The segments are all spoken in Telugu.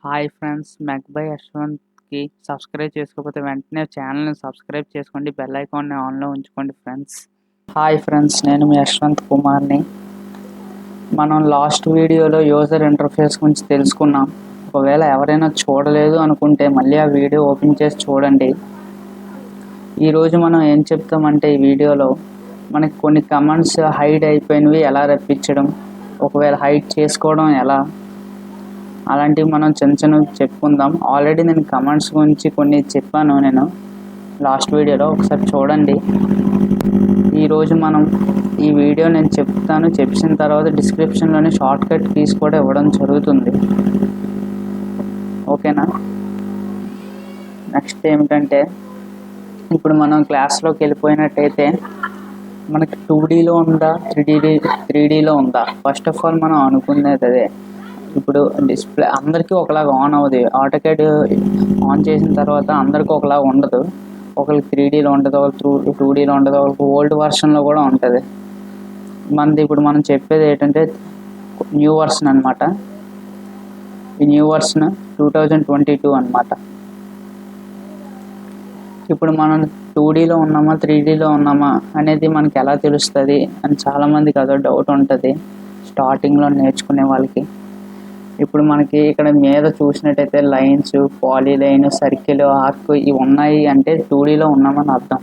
హాయ్ ఫ్రెండ్స్, మెక్ బై యశ్వంత్కి సబ్స్క్రైబ్ చేసుకోకపోతే వెంటనే ఛానల్ని సబ్స్క్రైబ్ చేసుకోండి, బెల్ ఐకాన్ని ఆన్లో ఉంచుకోండి ఫ్రెండ్స్. హాయ్ ఫ్రెండ్స్, నేను మీ యశ్వంత్ కుమార్ని. మనం లాస్ట్ వీడియోలో యూజర్ ఇంటర్ఫేస్ గురించి తెలుసుకున్నాం. ఒకవేళ ఎవరైనా చూడలేదు అనుకుంటే మళ్ళీ ఆ వీడియో ఓపెన్ చేసి చూడండి. ఈరోజు మనం ఏం చెప్తామంటే ఈ వీడియోలో మనకి కొన్ని కమాండ్స్ హైడ్ అయిపోయినవి ఎలా రప్పించడం, ఒకవేళ హైడ్ చేసుకోవడం ఎలా, అలాంటివి మనం చిన్న చెప్పుకుందాం. ఆల్రెడీ నేను కమాండ్స్ గురించి కొన్ని చెప్పాను నేను లాస్ట్ వీడియోలో, ఒకసారి చూడండి. ఈరోజు మనం ఈ వీడియో నేను చెప్పిన తర్వాత డిస్క్రిప్షన్లోని షార్ట్ కట్ కీస్ కూడా ఇవ్వడం జరుగుతుంది. ఓకేనా? నెక్స్ట్ ఏమిటంటే, ఇప్పుడు మనం క్లాస్లోకి వెళ్ళిపోయినట్టయితే మనకి 2Dలో ఉందా 3Dలో ఉందా? ఫస్ట్ ఆఫ్ ఆల్ మనం అనుకునేది అదే. ఇప్పుడు డిస్ప్లే అందరికీ ఒకలాగా ఆన్ అవుతుంది. AutoCAD ఆన్ చేసిన తర్వాత అందరికీ ఒకలాగా ఉండదు. ఒకరికి 3Dలో ఉంటుంది, ఒకరికి 2Dలో ఉంటుంది, ఒకరికి ఓల్డ్ వర్షన్లో కూడా ఉంటుంది. మనది ఇప్పుడు మనం చెప్పేది ఏంటంటే న్యూ వర్షన్ అనమాట. ఈ న్యూ వర్షన్ 2022 అనమాట. ఇప్పుడు మనం 2Dలో ఉన్నామా 3Dలో ఉన్నామా అనేది మనకి ఎలా తెలుస్తుంది అని చాలామందికి అదో డౌట్ ఉంటుంది స్టార్టింగ్లో నేర్చుకునే వాళ్ళకి. ఇప్పుడు మనకి ఇక్కడ మీద చూసినట్టయితే లైన్స్, పాలీలైన్, సర్కిల్, ఆర్క్ ఇవి ఉన్నాయి అంటే 2Dలో ఉన్నామని అర్థం.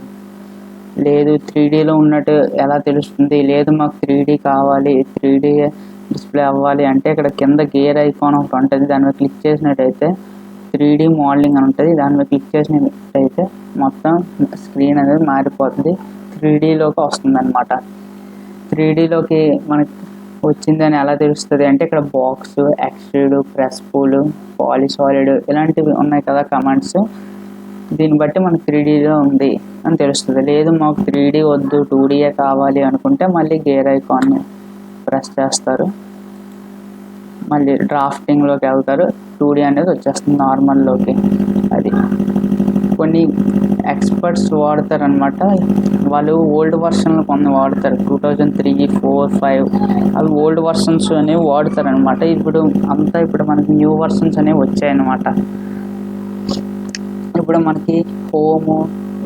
లేదు 3Dలో ఉన్నట్టు ఎలా తెలుస్తుంది? లేదు మాకు 3D కావాలి, 3D డిస్ప్లే అవ్వాలి అంటే ఇక్కడ కింద గేర్ ఐకాన్ ఒకటి ఉంటుంది. దాని మీద క్లిక్ చేసినట్టయితే 3D మోడలింగ్ అని ఉంటుంది. దాని మీద క్లిక్ చేసినట్టయితే మొత్తం స్క్రీన్ అనేది మారిపోతుంది, 3Dలోకి వస్తుంది అనమాట. 3Dలోకి మనకి వచ్చిందని ఎలా తెలుస్తుంది అంటే ఇక్కడ బాక్స్, ఎక్స్ట్రూడ్, ప్రెస్ పూల్, పాలిసాలిడ్ ఇలాంటివి ఉన్నాయి కదా కమాండ్స్. దీన్ని బట్టి మనకు 3Dలో ఉంది అని తెలుస్తుంది. లేదు మాకు 3D వద్దు 2Dయే కావాలి అనుకుంటే మళ్ళీ గేర్ ఐకాన్ని ప్రెస్ చేస్తారు, మళ్ళీ డ్రాఫ్టింగ్లోకి వెళ్తారు, 2D అనేది వచ్చేస్తుంది నార్మల్లోకి. అది కొన్ని ఎక్స్పర్ట్స్ వాడతారనమాట. వాళ్ళు ఓల్డ్ వర్షన్లు కొన్ని వాడతారు, 2003, 4, 5 అవి ఓల్డ్ వర్షన్స్ అనేవి వాడతారనమాట. ఇప్పుడు మనకి న్యూ వర్షన్స్ అనేవి వచ్చాయన్నమాట. ఇప్పుడు మనకి హోము,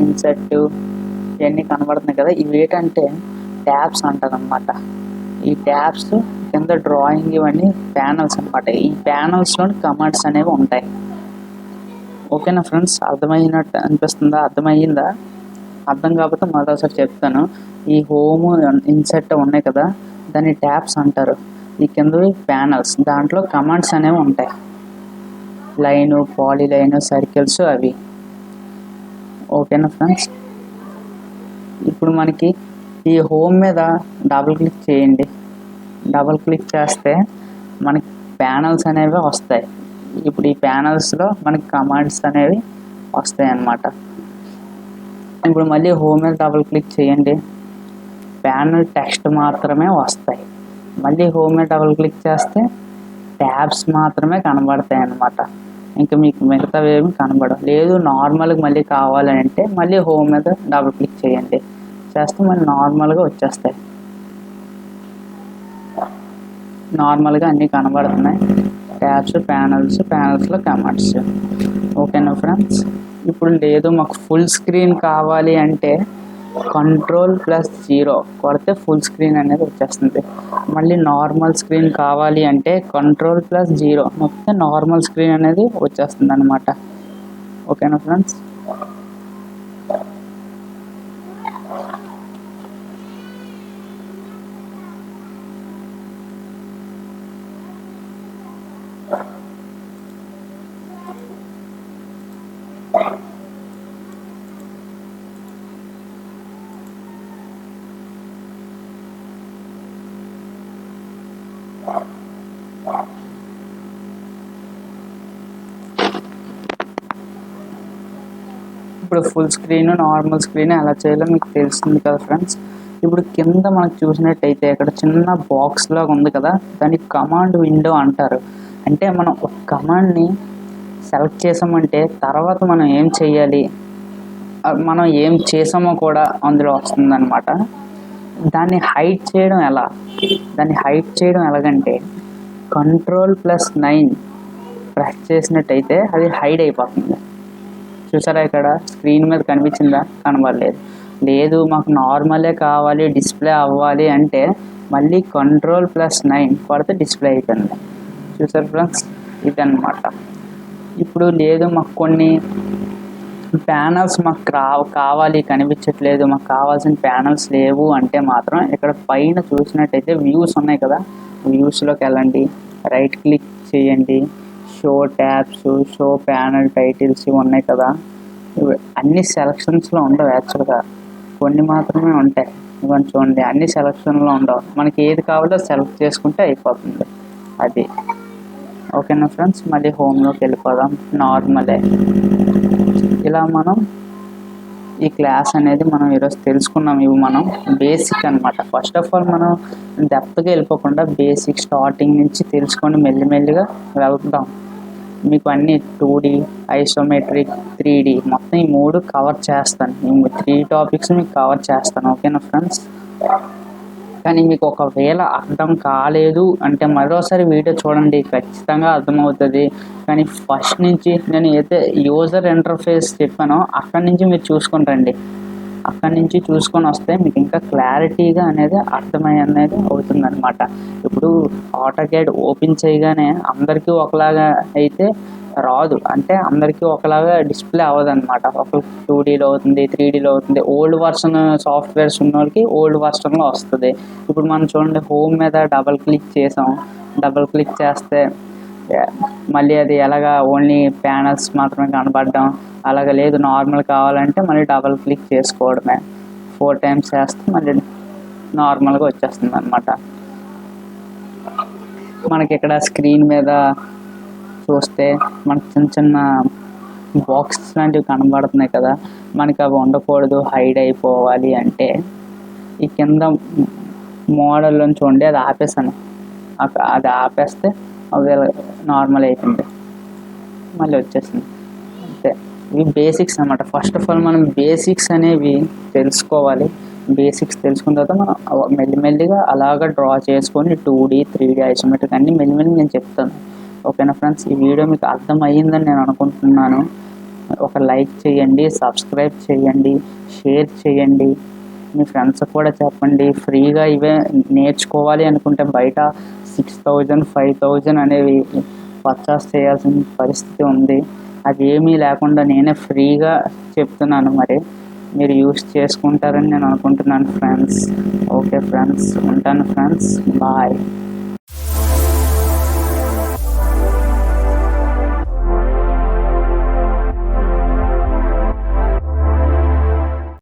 ఇన్సర్ట్ ఇవన్నీ కనబడుతున్నాయి కదా, ఇవి ఏంటంటే ట్యాబ్స్ అంటారనమాట. ఈ ట్యాబ్స్ కింద డ్రాయింగ్ ఇవన్నీ ప్యానల్స్ అనమాట. ఈ ప్యానల్స్లో కమాండ్స్ అనేవి ఉంటాయి. ఓకేనా ఫ్రెండ్స్? అర్థమైనట్టు అనిపిస్తుందా? అర్థమయ్యిందా? అర్థం కాకపోతే మరోసారి చెప్తాను. ఈ హోమ్, ఇన్సర్ట్ ఉన్నాయి కదా, దాన్ని ట్యాబ్స్ అంటారు. ఈ కిందవి ప్యానల్స్, దాంట్లో కమాండ్స్ అనేవి ఉంటాయి. లైను, పాలీలైన్, సర్కిల్స్ అవి. ఓకేనా ఫ్రెండ్స్? ఇప్పుడు మనకి ఈ హోమ్ మీద డబుల్ క్లిక్ చేయండి. డబుల్ క్లిక్ చేస్తే మనకి ప్యానల్స్ అనేవి వస్తాయి. ఇప్పుడు ఈ ప్యానల్స్లో మనకి కమాండ్స్ అనేవి వస్తాయి అన్నమాట. ఇప్పుడు మళ్ళీ హోమ్ మీద డబుల్ క్లిక్ చేయండి, ప్యానల్ టెక్స్ట్ మాత్రమే వస్తాయి. మళ్ళీ హోమ్ మీద డబుల్ క్లిక్ చేస్తే ట్యాబ్స్ మాత్రమే కనబడతాయి అన్నమాట. ఇంకా మీకు మిగతావి ఏమి కనబడవు. లేదు నార్మల్గా మళ్ళీ కావాలంటే మళ్ళీ హోమ్ మీద డబుల్ క్లిక్ చేయండి, చేస్తే మళ్ళీ నార్మల్గా వచ్చేస్తాయి. నార్మల్గా అన్నీ కనబడుతున్నాయి, ట్యాబ్స్, ప్యానల్స్లో కమాండ్స్. ఓకేనా ఫ్రెండ్స్? ఇప్పుడు లేదు మాకు ఫుల్ స్క్రీన్ కావాలి అంటే CTRL+0 కొడితే ఫుల్ స్క్రీన్ అనేది వచ్చేస్తుంది. మళ్ళీ నార్మల్ స్క్రీన్ కావాలి అంటే CTRL+0 మొత్తం నార్మల్ స్క్రీన్ అనేది వచ్చేస్తుంది అనమాట. ఓకేనా ఫ్రెండ్స్? ఇప్పుడు ఫుల్ స్క్రీన్, నార్మల్ స్క్రీన్ ఎలా చేయాలో మీకు తెలుస్తుంది కదా ఫ్రెండ్స్. ఇప్పుడు కింద మనకు చూసినట్టయితే ఇక్కడ చిన్న బాక్స్ లాగా ఉంది కదా, దాన్ని కమాండ్ విండో అంటారు. అంటే మనం ఒక కమాండ్ని సెలెక్ట్ చేసామంటే తర్వాత మనం ఏం చేయాలి, మనం ఏం చేసామో కూడా అందులో వస్తుంది అనమాట. దాన్ని హైడ్ చేయడం ఎలాగంటే CTRL+9 ప్రెస్ చేసినట్టయితే అది హైడ్ అయిపోతుంది. చూసారా ఇక్కడ స్క్రీన్ మీద కనిపించిందా? కనబడలేదు. లేదు మాకు నార్మలే కావాలి, డిస్ప్లే అవ్వాలి అంటే మళ్ళీ CTRL+9 కొడితే డిస్ప్లే అయిపోయింది. చూసారు ఫ్రెండ్స్, ఇదన్నమాట. ఇప్పుడు లేదు మాకు కొన్ని ప్యానల్స్ మాకు కావాలి, కనిపించట్లేదు, మాకు కావాల్సిన ప్యానల్స్ లేవు అంటే మాత్రం ఇక్కడ పైన చూసినట్టయితే వ్యూస్ ఉన్నాయి కదా, వ్యూస్లోకి వెళ్ళండి, రైట్ క్లిక్ చేయండి, show tabs, show panel titles ఇవి ఉన్నాయి కదా. ఇవి అన్ని సెలక్షన్స్లో ఉండవు, యాక్చువల్గా కొన్ని మాత్రమే ఉంటాయి. ఇవన్నీ చూడండి, అన్ని సెలక్షన్లో ఉండవు. మనకి ఏది కావాలో సెలెక్ట్ చేసుకుంటే అయిపోతుంది. అది ఓకేనా ఫ్రెండ్స్. మళ్ళీ హోమ్లోకి వెళ్ళిపోదాం. నార్మలే. ఇలా మనం ఈ క్లాస్ అనేది మనం ఈరోజు తెలుసుకున్నాం. ఇవి మనం బేసిక్ అనమాట. ఫస్ట్ ఆఫ్ ఆల్ మనం డెప్త్గా వెళ్ళిపోకుండా బేసిక్ స్టార్టింగ్ నుంచి తెలుసుకొని మెల్లిమెల్లిగా వెళ్తాం. మీకు అన్ని 2D, ఐసోమెట్రిక్, 3D మొత్తం ఈ 3 కవర్ చేస్తాను. ఈ 3 టాపిక్స్ మీకు కవర్ చేస్తాను. ఓకేనా ఫ్రెండ్స్. కానీ మీకు ఒకవేళ అర్థం కాలేదు అంటే మరోసారి వీడియో చూడండి, ఖచ్చితంగా అర్థమవుతుంది. కానీ ఫస్ట్ నుంచి నేను ఏదైతే యూజర్ ఇంటర్ఫేస్ చెప్పానో అక్కడి నుంచి మీరు చూసుకొని రండి. అక్కడి నుంచి చూసుకొని వస్తే మీకు ఇంకా క్లారిటీగా అనేది అర్థమయ్యేది అవుతుంది అనమాట. ఇప్పుడు AutoCAD ఓపెన్ చేయగానే అందరికీ ఒకలాగా అయితే రాదు, అంటే అందరికీ ఒకలాగా డిస్ప్లే అవ్వదు అనమాట. ఒక 2Dలో అవుతుంది, 3Dలో అవుతుంది. ఓల్డ్ వర్షన్ సాఫ్ట్వేర్స్ ఉన్న వాళ్ళకి ఓల్డ్ వర్షన్లో వస్తుంది. ఇప్పుడు మనం చూడండి, హోమ్ మీద డబల్ క్లిక్ చేసాం, డబల్ క్లిక్ చేస్తే మళ్ళీ అది ఎలాగా ఓన్లీ ప్యానల్స్ మాత్రమే కనబడడం అలాగ లేదు. నార్మల్ కావాలంటే మళ్ళీ డబల్ క్లిక్ చేసుకోవడమే. 4 times చేస్తే మళ్ళీ నార్మల్గా వచ్చేస్తుంది అనమాట. మనకి ఇక్కడ స్క్రీన్ మీద చూస్తే మనకి చిన్న చిన్న బాక్స్ లాంటివి కనబడుతున్నాయి కదా, మనకి అవి ఉండకూడదు, హైడ్ అయిపోవాలి అంటే ఈ కింద మోడల్లో చూడండి, అది ఆపేసాను. అది ఆపేస్తే అవి నార్మల్ అయిపోయింది, మళ్ళీ వచ్చేసింది. అంతే. ఇవి బేసిక్స్ అన్నమాట. ఫస్ట్ ఆఫ్ ఆల్ మనం బేసిక్స్ అనేవి తెలుసుకోవాలి. బేసిక్స్ తెలుసుకున్న తర్వాత మనం మెల్లిమెల్లిగా అలాగా డ్రా చేసుకొని 2D, 3D, ఐసోమెట్రిక్ అన్నీ మెల్లిమెల్లి నేను చెప్తాను. ఓకేనా ఫ్రెండ్స్. ఈ వీడియో మీకు అర్థమయ్యిందని నేను అనుకుంటున్నాను. ఒక లైక్ చేయండి, సబ్స్క్రైబ్ చేయండి, షేర్ చేయండి, మీ ఫ్రెండ్స్ కూడా చెప్పండి. ఫ్రీగా ఇవే నేర్చుకోవాలి అనుకుంటే బయట 6,000, 5,000 అనేవి పర్చేస్ చేయాల్సిన పరిస్థితి ఉంది. అది ఏమీ లేకుండా నేనే ఫ్రీగా చెప్తున్నాను. మరి మీరు యూస్ చేసుకుంటారని నేను అనుకుంటున్నాను ఫ్రెండ్స్. ఓకే ఫ్రెండ్స్, ఉంటాను ఫ్రెండ్స్, బాయ్.